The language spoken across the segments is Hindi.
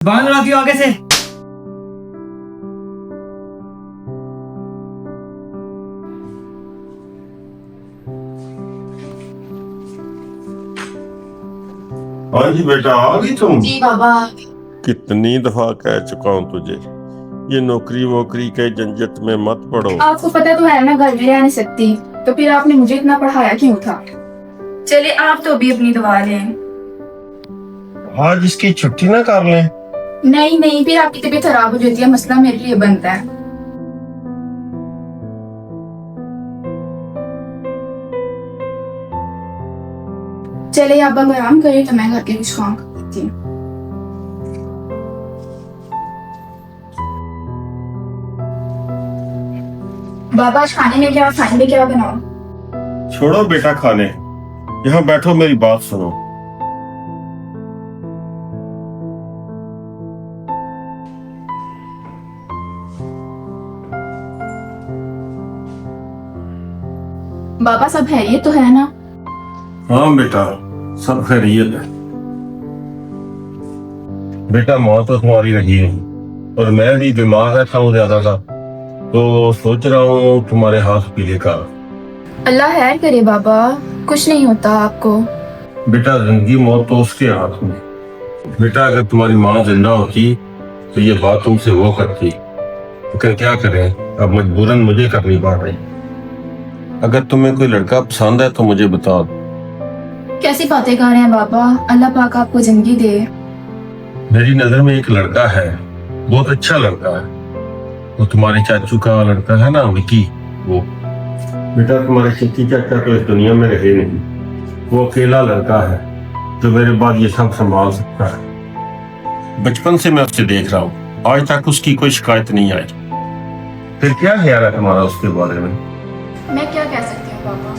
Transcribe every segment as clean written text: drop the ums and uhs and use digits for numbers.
बांध लो क्यों आगे से। हाँ जी बेटा, आ गई तुम? जी बाबा। कितनी दफा कह चुका हूँ तुझे, ये नौकरी वोकरी के झंझट में मत पड़ो। आपको पता तो है मैं घर में रह नहीं सकती, तो फिर आपने मुझे इतना पढ़ाया क्यों था? चलिए आप तो अभी अपनी दवा लें। आज इसकी छुट्टी ना कर लें? नहीं नहीं, फिर आपकी तबीयत खराब हो जाती है, मसला मेरे लिए बनता है। चलिए आप अब आराम करिए तो मैं घर के कुछ काम कर देती हूँ। बाबा आज खाने में क्या खाएंगे, क्या बनाओ? छोड़ो बेटा खाने, यहाँ बैठो मेरी बात सुनो। बाबा सब है, ये तो है ना? हाँ बेटा, सब खैरियत है। बेटा माँ तो तुम्हारी रही नहीं, और मैं भी बीमार रहता हूँ ज्यादा का, तो सोच रहा हूँ तुम्हारे हाथ पीले का। अल्लाह खैर करे बाबा, कुछ नहीं होता आपको। बेटा जिंदगी मौत तो उसके हाथ में। बेटा अगर तुम्हारी माँ जिंदा होती तो ये बात तुमसे वो करती, लेकिन क्या करें, अब मजबूरन मुझे करनी पड़ रही। अगर तुम्हें कोई लड़का पसंद है तो मुझे बता दो। कैसी बातें कर रहे हैं बाबा, अल्लाह पाक आपको जिंदगी दे। मेरी नजर में एक लड़का है, बहुत अच्छा लड़का है। वो तुम्हारे चाचू का लड़का है ना, विकी, वो। बेटा तुम्हारे चिट्ठी चाचा तो इस दुनिया में रहे नहीं, वो अकेला लड़का है जो मेरे बाद ये सब संभाल सकता है। बचपन से मैं उसे देख रहा हूँ, आज तक उसकी कोई शिकायत नहीं आई। फिर क्या ख्याल है तुम्हारा उसके बारे में? मैं क्या कह सकती हूँ पापा।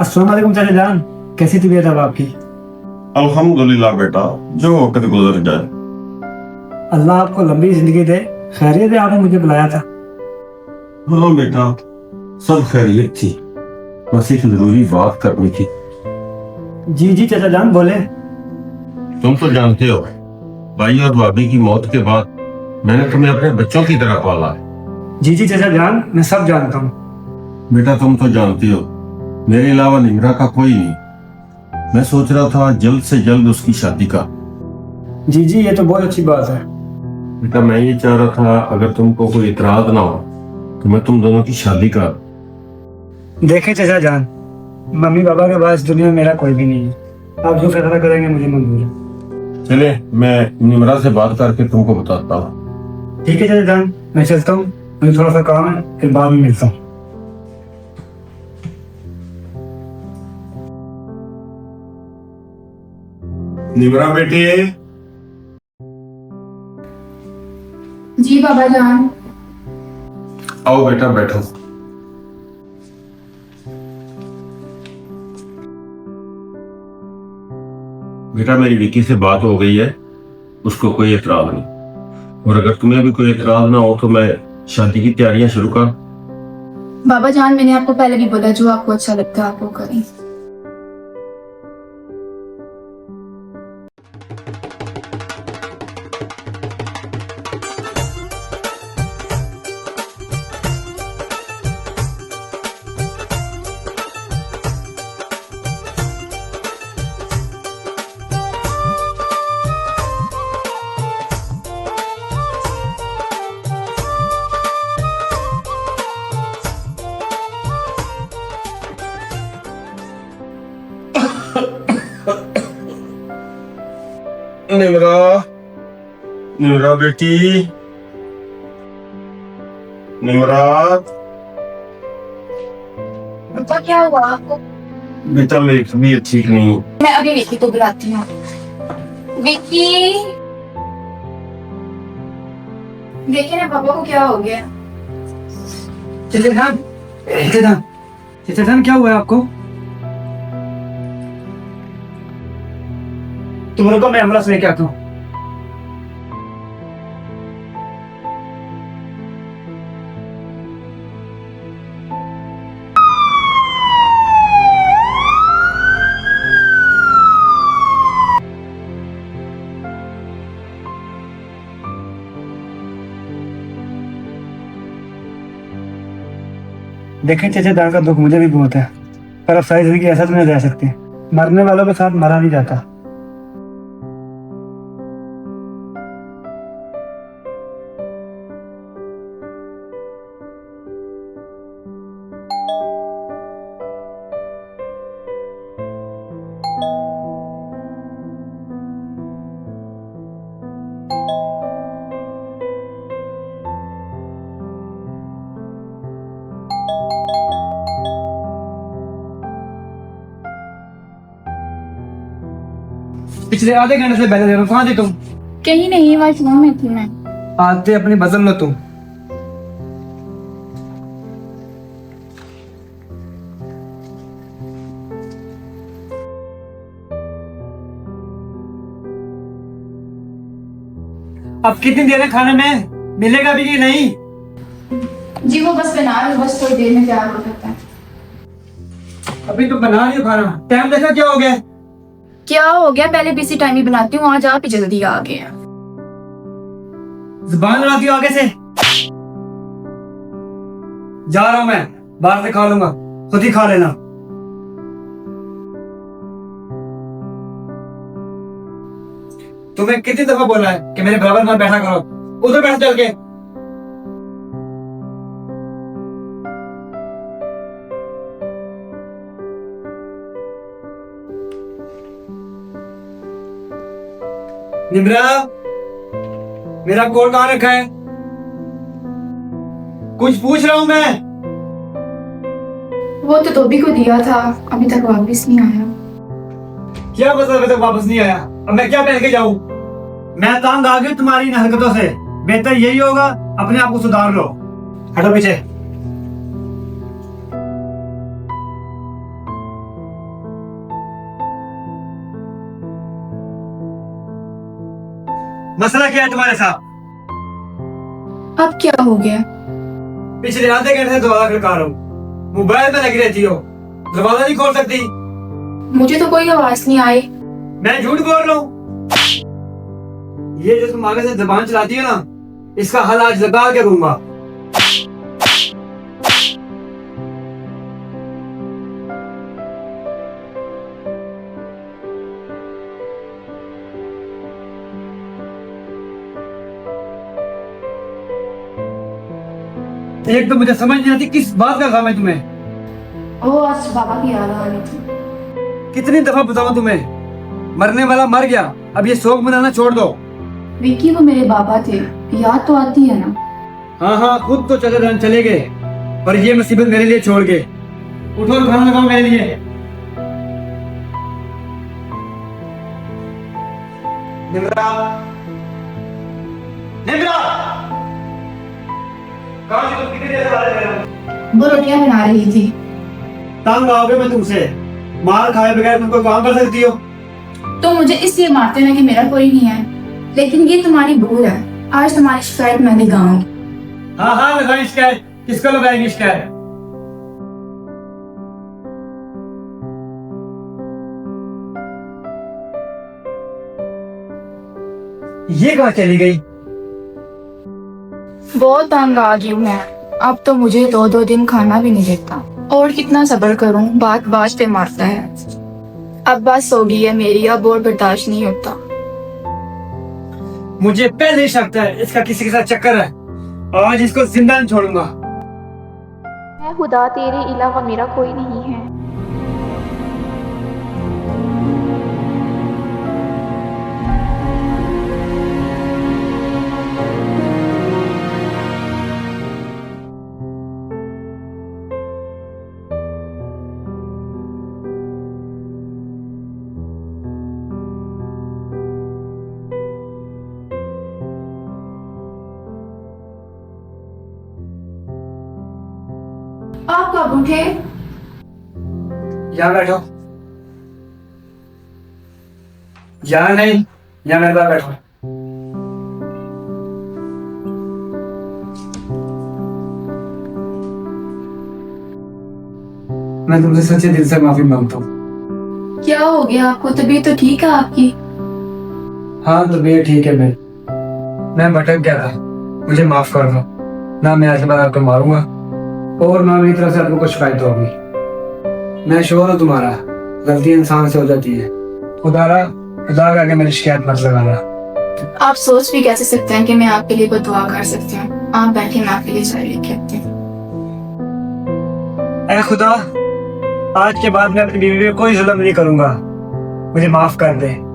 अस्सलाम वालेकुम चाचा जान, कैसी तबीयत है आपकी? अल्हम्दुलिल्लाह बेटा, जो वक्त गुजर जाए। अल्लाह आपको लंबी जिंदगी दे। खैरियत है, आपने मुझे बुलाया था? हाँ बेटा, सब खैरियत थी, बस एक जरूरी बात करनी थी। जी जी चाचा जान बोले। तुम तो जानते हो, भाई और भाभी की मौत के बाद मैंने तुम्हें अपने बच्चों की तरह पाला है। जी जी चाचा जान, मैं सब जानता हूँ। बेटा तुम तो जानते हो, मेरे अलावा निमरा का कोई नहीं। मैं सोच रहा था जल्द से जल्द उसकी शादी का। जी जी, ये तो बहुत अच्छी बात है। बेटा मैं ये चाह रहा था, अगर तुमको कोई इतराज ना हो तो मैं तुम दोनों की शादी का। देखे चाचा जान, मम्मी पापा के पास दुनिया में मेरा कोई भी नहीं है। आप जो फैसला करेंगे मुझे मंजूर है। चले, मैं निमरा से बात करके तुमको बताता हूँ। ठीक है चाचा जान, मैं चलता हूँ, मुझे थोड़ा सा काम है, फिर बाद में मिलता हूँ। निमरा बेटी। जी बाबा जान। आओ बेटा बैठो। बेटा मेरी विकी से बात हो गई है, उसको कोई एतराज नहीं, और अगर तुम्हें भी कोई एतराज ना हो तो मैं शादी की तैयारियां शुरू कर। बाबा जान मैंने आपको पहले भी बोला, जो आपको अच्छा लगता है आप वो करें। निमरा, निमरा बेटी, निमरा। पापा क्या हुआ आपको? बेटा मेरी तबीयत ठीक नहीं। मैं अभी विक्की को बुलाती हूँ। विक्की, देखिए ना पापा को क्या हो गया। चाचा जान, चाचा जान, चाचा जान क्या हुआ है आपको? तुम रुको, मैं एम्बुलेंस लेके आता हूँ। देखें चाचा जान का दुख मुझे भी बहुत है, पर अब सारी जिंदगी ऐसा तो नहीं रह सकती। मरने वालों के साथ मरा नहीं जाता। पिछले आधे घंटे से बैठे थे, कहाँ थी तुम? कहीं नहीं, वॉशरूम में थी मैं। आते अपनी बदल लो तुम। अब कितनी देर है खाने में? मिलेगा भी कि नहीं? जी वो बस बना रही हूँ, बस थोड़ी देर में तैयार हो सकता है। अभी तो बना रही हो खाना, टाइम देखा क्या हो गया? क्या हो गया, पहले भी इसी टाइम ही बनाती हूँ, आज आप ही जल्दी आ गए। जुबान लड़ाती हो आगे से। जा रहा हूं मैं, बाहर से खा लूंगा, खुद ही खा लेना। तुम्हें कितनी दफा बोला है कि मेरे बराबर मत बैठा करो, उधर बैठ चल के। निम्रा, मेरा कोट कहाँ रखा है? कुछ पूछ रहा हूं मैं। वो तो धोबी को दिया था, अभी तक वापस नहीं आया। क्या मतलब अभी तक वापस नहीं आया? अब मैं क्या पहन के जाऊं? मैं तंग आ गई तुम्हारी इन हरकतों से। बेहतर यही होगा अपने आप को सुधार लो। हटो पीछे। मसला क्या है तुम्हारे साथ? अब क्या हो गया? पिछले आधे घंटे से दरवाजा खड़का रहा हूँ, मोबाइल में लगी रहती हो, दरवाजा नहीं खोल सकती। मुझे तो कोई आवाज नहीं आई। मैं झूठ बोल रहा हूँ? ये जो तुम आगे से जबान चलाती हो ना, इसका हल आज लगा के दूंगा। एक तो मुझे समझ नहीं आती किस बात का काम है तुम्हें। ओ आज बाबा की याद आ रही थी। कितनी दफा बताऊं तुम्हें, मरने वाला मर गया, अब ये शोक मनाना छोड़ दो। विकी वो मेरे बाबा थे, याद तो आती है ना। हाँ हाँ, खुद तो चले गए, पर ये मुसीबत मेरे लिए छोड़ गए। उठो और खाना लगाओ मेरे लिए। निम्रा, निम्रा, कहाँ थी तुम? कितनी देर से बातें कर रहे हो? वो रोटियां बना रही थी। तंग आओगे मैं तुमसे, मार खाए बगैर तुम कोई काम कर सकती हो? तो मुझे इसलिए मारते ना कि मेरा कोई नहीं है, लेकिन ये तुम्हारी भूल है। आज तुम्हारी शिकायत मैं लगाऊंगी। हाँ हाँ लगाई शिकायत। किसको लगाएंगे शिकायत? ये कहाँ चली गई? बहुत तंग आ गई हूँ मैं। अब तो मुझे 2-2 दिन खाना भी नहीं देता, और कितना सब्र करूं, बात बात पे मारता है। अब बस हो गई है मेरी, अब और बर्दाश्त नहीं होता। मुझे पहले ही शक है इसका किसी के साथ चक्कर है। आज इसको जिंदा नहीं छोड़ूंगा। मैं खुदा तेरे अलावा मेरा कोई नहीं है। आप कब उठे? यहाँ बैठो। यहाँ नहीं, यहाँ मेरे पास बैठो। मैं तुमसे सच्चे दिल से माफी मांगता हूँ। क्या हो गया आपको? तबीयत तो ठीक है आपकी? हाँ तबीयत ठीक है मेरी। मैं भटक गया था, मुझे माफ कर दो। ना मैं आज के बाद आपको मारूंगा, और ना मेरी तरफ से आपको कुछ शिकायत होगी। मैं शोर हूँ तुम्हारा, गलती इंसान से हो जाती है। खुदा का आगे मेरी शिकायत मत लगाना। आप सोच भी कैसे सकते हैं कि मैं आपके लिए कोई दुआ कर सकती हूँ। आप बैठे, मैं आपके लिए चाय लेके आती हूँ। ऐ खुदा, आज के बाद मैं अपनी बीवी पे कोई जुल्म नहीं करूंगा, मुझे माफ कर दे।